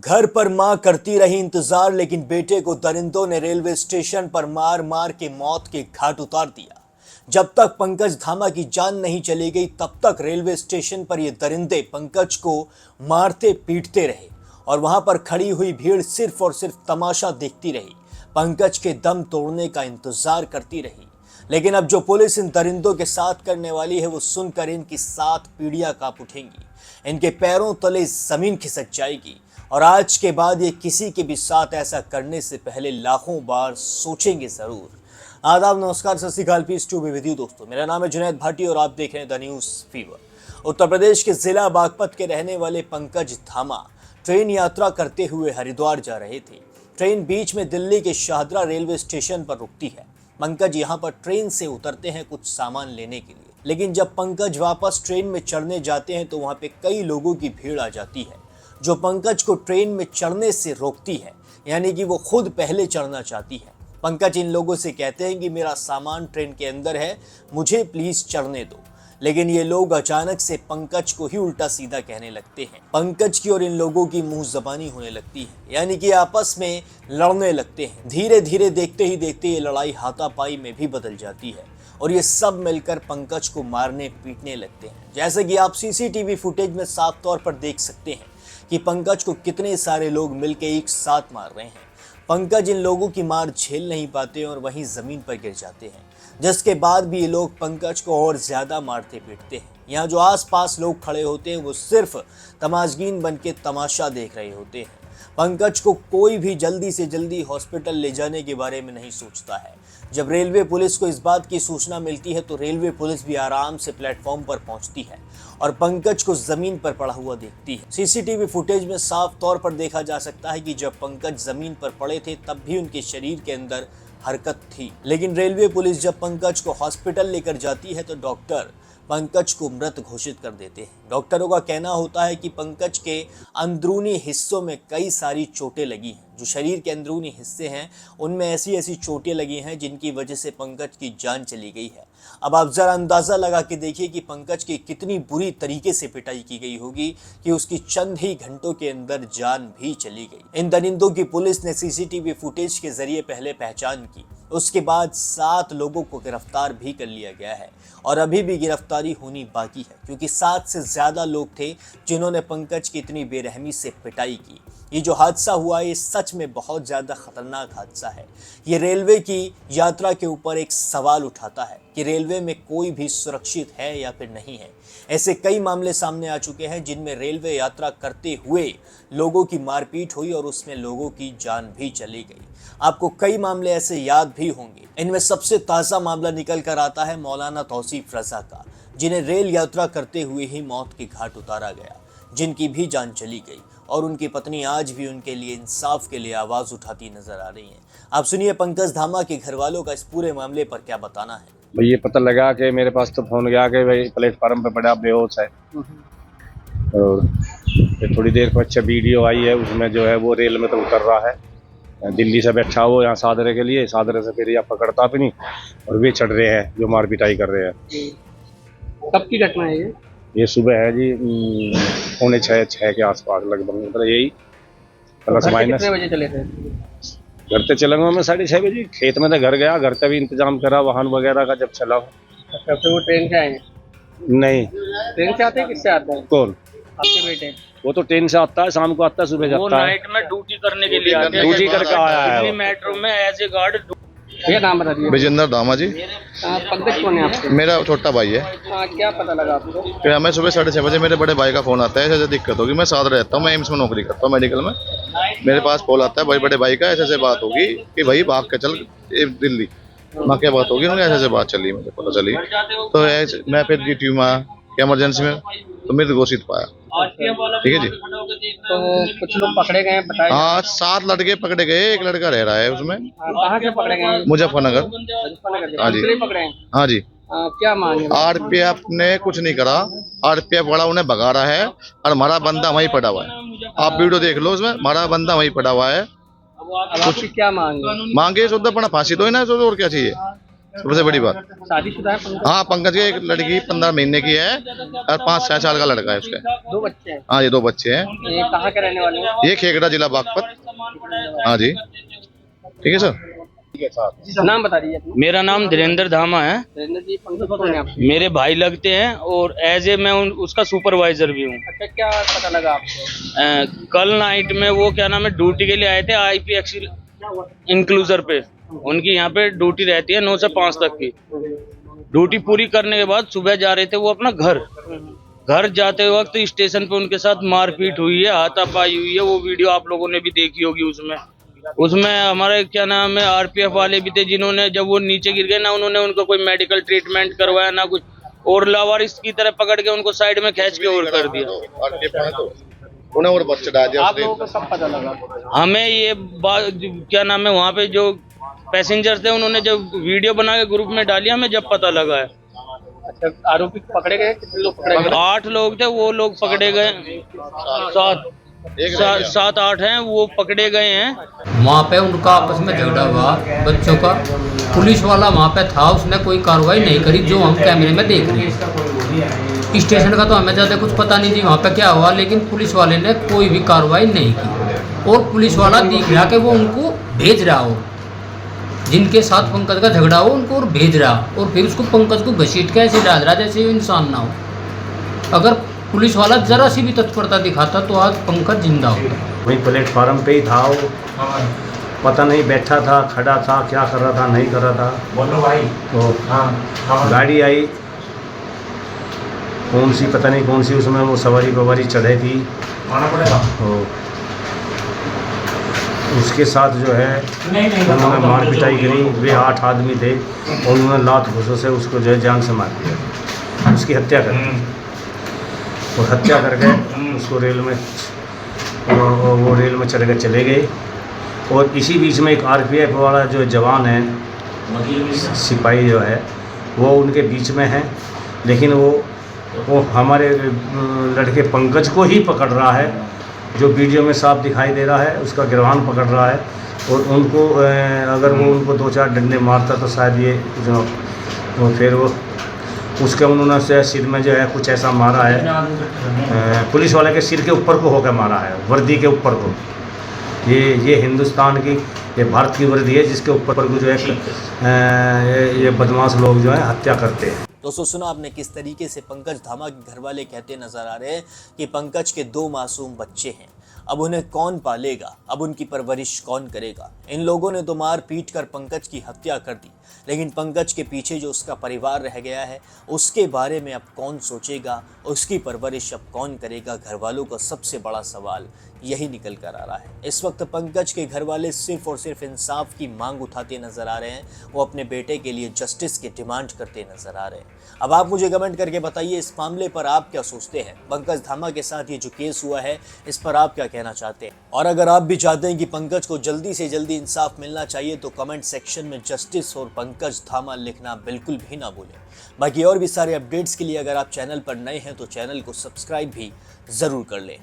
घर पर मां करती रही इंतजार, लेकिन बेटे को दरिंदों ने रेलवे स्टेशन पर मार मार के मौत के घाट उतार दिया। जब तक पंकज धामा की जान नहीं चली गई, तब तक रेलवे स्टेशन पर ये दरिंदे पंकज को मारते पीटते रहे और वहां पर खड़ी हुई भीड़ सिर्फ और सिर्फ तमाशा देखती रही, पंकज के दम तोड़ने का इंतजार करती रही। लेकिन अब जो पुलिस इन दरिंदों के साथ करने वाली है, वो सुनकर इनकी 7 पीढ़ियां कांप उठेंगी, इनके पैरों तले जमीन खिसक जाएगी और आज के बाद ये किसी के भी साथ ऐसा करने से पहले लाखों बार सोचेंगे जरूर। आदाब, नमस्कार, Sat Sri Akal, peace to be with you दोस्तों। मेरा नाम है जुनैद भाटी और आप देख रहे हैं the news fever. Uttar Pradesh के जिला बागपत के रहने वाले पंकज धामा ट्रेन यात्रा करते हुए हरिद्वार जा रहे थे। ट्रेन बीच में दिल्ली के शाहदरा रेलवे स्टेशन पर रुकती है। पंकज यहाँ पर ट्रेन से उतरते हैं कुछ सामान लेने के लिए, लेकिन जब पंकज वापस ट्रेन में चढ़ने जाते हैं तो वहाँ पे कई लोगों की भीड़ आ जाती है जो पंकज को ट्रेन में चढ़ने से रोकती है, यानी कि वो खुद पहले चढ़ना चाहती है। पंकज इन लोगों से कहते हैं कि मेरा सामान ट्रेन के अंदर है, मुझे प्लीज चढ़ने दो, लेकिन ये लोग अचानक से पंकज को ही उल्टा सीधा कहने लगते हैं। पंकज की और इन लोगों की मुंह जबानी होने लगती है, यानी कि आपस में लड़ने लगते हैं। धीरे धीरे देखते ही देखते ये लड़ाई हाथापाई में भी बदल जाती है और ये सब मिलकर पंकज को मारने पीटने लगते हैं। जैसे कि आप सीसीटीवी फुटेज में साफ तौर पर देख सकते हैं कि पंकज को कितने सारे लोग मिलकर एक साथ मार रहे हैं। पंकज इन लोगों की मार झेल नहीं पाते और वहीं जमीन पर गिर जाते हैं, जिसके बाद भी ये लोग पंकज को और ज्यादा मारते पीटते हैं। यहाँ जो आसपास लोग खड़े होते हैं वो सिर्फ तमाशगीन बन के तमाशा देख रहे होते हैं। पंकज को कोई भी जल्दी से जल्दी हॉस्पिटल ले जाने के बारे में नहीं सोचता है। जब रेलवे पुलिस को इस बात की सूचना मिलती है तो रेलवे पुलिस भी आराम से प्लेटफॉर्म पर पहुंचती है और पंकज को जमीन पर पड़ा हुआ देखती है। सीसीटीवी फुटेज में साफ तौर पर देखा जा सकता है कि जब पंकज जमीन पर पड़े थे तब भी उनके शरीर के अंदर हरकत थी, लेकिन रेलवे पुलिस जब पंकज को हॉस्पिटल लेकर जाती है तो डॉक्टर पंकज को मृत घोषित कर देते हैं। डॉक्टरों का कहना होता है कि पंकज के अंदरूनी हिस्सों में कई सारी चोटें लगी हैं। जो शरीर के अंदरूनी हिस्से हैं उनमें ऐसी ऐसी चोटें लगी हैं जिनकी वजह से पंकज की जान चली गई है। अब आप जरा अंदाजा लगा के देखिए कि पंकज की कितनी बुरी तरीके से पिटाई की गई होगी कि उसकी चंद ही घंटों के अंदर जान भी चली गई। इन दरिंदों की पुलिस ने सीसीटीवी फुटेज के जरिए पहले पहचान की, उसके बाद 7 लोगों को गिरफ्तार भी कर लिया गया है और अभी भी गिरफ्तारी होनी बाकी है, क्योंकि 7 से ज्यादा लोग थे जिन्होंने पंकज की इतनी बेरहमी से पिटाई की। ये जो हादसा हुआ ये सच में बहुत ज्यादा खतरनाक हादसा है। ये रेलवे की यात्रा के ऊपर एक सवाल उठाता है कि रेलवे में कोई भी सुरक्षित है या फिर नहीं है। ऐसे कई मामले सामने आ चुके हैं जिनमें रेलवे यात्रा करते हुए लोगों की मारपीट हुई और उसमें लोगों की जान भी चली गई। आपको कई मामले ऐसे याद भी होंगे। इनमें सबसे ताज़ा मामला निकल कर आता है मौलाना तौसीफ रजा का, जिन्हें रेल यात्रा करते हुए ही मौत के घाट उतारा गया, जिनकी भी जान चली गई और उनकी पत्नी आज भी उनके लिए इंसाफ के लिए आवाज उठाती नजर आ रही है। आप सुनिए पंकज धामा के घर वालों का इस पूरे मामले पर क्या बताना है। भाई ये पता लगा कि मेरे पास तो फोन गया कि भाई प्लेटफार्म पे पड़ा बेहोश है और थोड़ी देर पर अच्छा वीडियो आई है, उसमें जो है वो रेल में तो उतर रहा है। दिल्ली से बैठा वो यहाँ सादरे के लिए, सादरे से फिर यहाँ पकड़ता भी नहीं और वे चढ़ रहे हैं जो मार पिटाई कर रहे हैं। कब की घटना है ये सुबह है जी 5:45 के आसपास लगभग, मतलब यही प्लस माइनस। कितने बजे चले थे? घर से चलूंगा मैं 6:30 बजे। खेत में तो घर गया, घर का भी इंतजाम करा वाहन वगैरह का जब चला। अच्छा, फिर वो ट्रेन से आए? नहीं, ट्रेन से आते हैं? किससे आते हैं? कौन? आपके बेटे? वो तो ट्रेन से आता है, शाम को आता है, सुबह जाता है। वो नाइट में ड्यूटी करने के लिए आते हैं। ड्यूटी करके आया है दिल्ली मेट्रो में एज ए गार्ड। ये नाम बता दीजिए। विजेंद्र धामा जी। पंकज कौन है आपके? मेरा छोटा भाई है। क्या पता लगा आपको? फिर हमें सुबह 6:30 बजे मेरे बड़े भाई का फोन आता है, ऐसे दिक्कत होगी। मैं साथ रहता हूँ, मैं एम्स में नौकरी करता हूँ मेडिकल में। मेरे पास फोन आता है बड़े बड़े भाई का, ऐसे बात होगी कि भाई भाग के चल दिल्ली। माँ क्या बात होगी, उन्हें ऐसे बात चली, मुझे पता चली तो मैं फिर ड्यूटी में इमरजेंसी में तो मृत घोषित पाया। ठीक है जी। तो कुछ लोग पकड़े गए बताए? हाँ, 7 लड़के पकड़े गए, एक लड़का रह रहा है उसमें। कहाँ से पकड़े गए? मुजफ्फरनगर। हाँ जी। पकड़े? हाँ जी। क्या मांगे? आरपीएफ ने कुछ नहीं करा, आरपीएफ वाला उन्हें भगा रहा है और हमारा बंदा वहीं पड़ा हुआ है। आप वीडियो देख लो, उसमें हमारा बंदा वहीं पड़ा हुआ है। अब आपकी क्या मांगे? मांगे शुद्ध अपना फांसी दो ना, और क्या चाहिए। सबसे बड़ी बात। शादीशुदा है पंकज? हाँ, पंकज की एक लड़की 15 महीने की है और 5-6 साल का लड़का है उसके। 2 बच्चे हैं। हाँ, ये 2 बच्चे हैं। ये कहाँ के रहने वाले हैं? ये खेगड़ा जिला बागपत। हाँ जी, ठीक है सर। नाम बता दीजिए अपना। मेरा नाम धीरेन्द्र धामा है। धीरेन्द्र जी, पंकज कौन है आपके? मेरे भाई लगते हैं और एज ए मैं उसका सुपरवाइजर भी हूँ। अच्छा, क्या पता लगा आपको? कल नाइट में वो क्या नाम है ड्यूटी के लिए आए थे IPX इंक्लूजर पे। उनकी यहाँ पे ड्यूटी रहती है 9 से 5 तक की। ड्यूटी पूरी करने के बाद सुबह जा रहे थे वो अपना घर जाते वक्त स्टेशन पे उनके साथ मारपीट हुई है, हाथापाई हुई है। वो वीडियो आप लोगों ने भी देखी होगी। उसमें हमारे क्या नाम है RPF वाले भी थे, जिन्होंने जब वो नीचे गिर गए ना, उन्होंने उनको कोई मेडिकल ट्रीटमेंट करवाया ना कुछ, और लावारिस की तरह पकड़ के उनको साइड में खींच के और कर दिया। उन्हें और बच्चे डाल दिया। आप लोगों को कब पता लगा? हमें ये बात क्या नाम है वहाँ पे जो पैसेंजर थे उन्होंने जब वीडियो बना के ग्रुप में डाली, हमें जब पता लगा है। अच्छा, आरोपी पकड़े गए? कितने लोग पकड़े गए? 8 लोग थे, वो लोग पकड़े गए। 7-8 हैं, वो पकड़े गए हैं। वहाँ पे उनका आपस में झगड़ा हुआ बच्चों का। पुलिस वाला वहाँ पे था, उसने कोई कार्रवाई नहीं करी, जो हम कैमरे में देख रहे हैं। स्टेशन का तो हमें ज़्यादा कुछ पता नहीं थी वहाँ पे क्या हुआ, लेकिन पुलिस वाले ने कोई भी कार्रवाई नहीं की। और पुलिस वाला दिख रहा कि वो उनको भेज रहा हो, जिनके साथ पंकज का झगड़ा हो उनको और भेज रहा, और फिर उसको पंकज को घसीट के ऐसे डाल रहा जैसे वो इंसान ना हो। अगर पुलिस वाला जरा सी भी तत्परता दिखाता तो आज पंकज जिंदा होता। वहीं प्लेटफार्म पे ही था वो, पता नहीं बैठा था, खड़ा था, क्या कर रहा था, नहीं कर रहा था। बोलो भाई। तो गाड़ी आई, कौन सी पता नहीं कौन सी, उसमें वो सवारी चढ़े थी। तो उसके साथ जो है उन्होंने मार पिटाई करी। वे 8 आदमी थे और उन्होंने लात घुसों से उसको जो है जान से मार दिया, उसकी हत्या कर दी। और हत्या करके उसको रेल में वो रेल में चढ़ के चले गए। और इसी बीच में एक RPF वाला जो जवान है, सिपाही जो है, वो उनके बीच में है, लेकिन वो हमारे लड़के पंकज को ही पकड़ रहा है, जो वीडियो में साफ दिखाई दे रहा है, उसका गिरवान पकड़ रहा है। और उनको अगर वो उनको 2-4 डंडे मारता तो शायद ये जो फिर वो उसके उन्होंने सिर में जो है कुछ ऐसा मारा है, पुलिस वाले के सिर के ऊपर को होकर मारा है, वर्दी के ऊपर को। ये हिंदुस्तान की, ये भारत की वर्दी है जिसके ऊपर को जो है ये बदमाश लोग जो है हत्या करते हैं। दोस्तों, सुना आपने किस तरीके से पंकज धामा के घर वाले कहते नजर आ रहे हैं कि पंकज के 2 मासूम बच्चे हैं, अब उन्हें कौन पालेगा, अब उनकी परवरिश कौन करेगा। इन लोगों ने तो मार पीट कर पंकज की हत्या कर दी, लेकिन पंकज के पीछे जो उसका परिवार रह गया है उसके बारे में अब कौन सोचेगा, उसकी परवरिश अब कौन करेगा। घर वालों का सबसे बड़ा सवाल यही निकल कर आ रहा है। इस वक्त पंकज के घर वाले सिर्फ और सिर्फ इंसाफ की मांग उठाते नजर आ रहे हैं। वो अपने बेटे के लिए जस्टिस की डिमांड करते नजर आ रहे हैं। अब आप मुझे कमेंट करके बताइए इस मामले पर आप क्या सोचते हैं। पंकज धामा के साथ ये जो केस हुआ है इस पर आप क्या कहना चाहते हैं, और अगर आप भी चाहते हैं कि पंकज को जल्दी से जल्दी इंसाफ मिलना चाहिए तो कमेंट सेक्शन में जस्टिस और पंकज धामा लिखना बिल्कुल भी ना भूलें। बाकी और भी सारे अपडेट्स के लिए अगर आप चैनल पर नए हैं तो चैनल को सब्सक्राइब भी जरूर कर लें।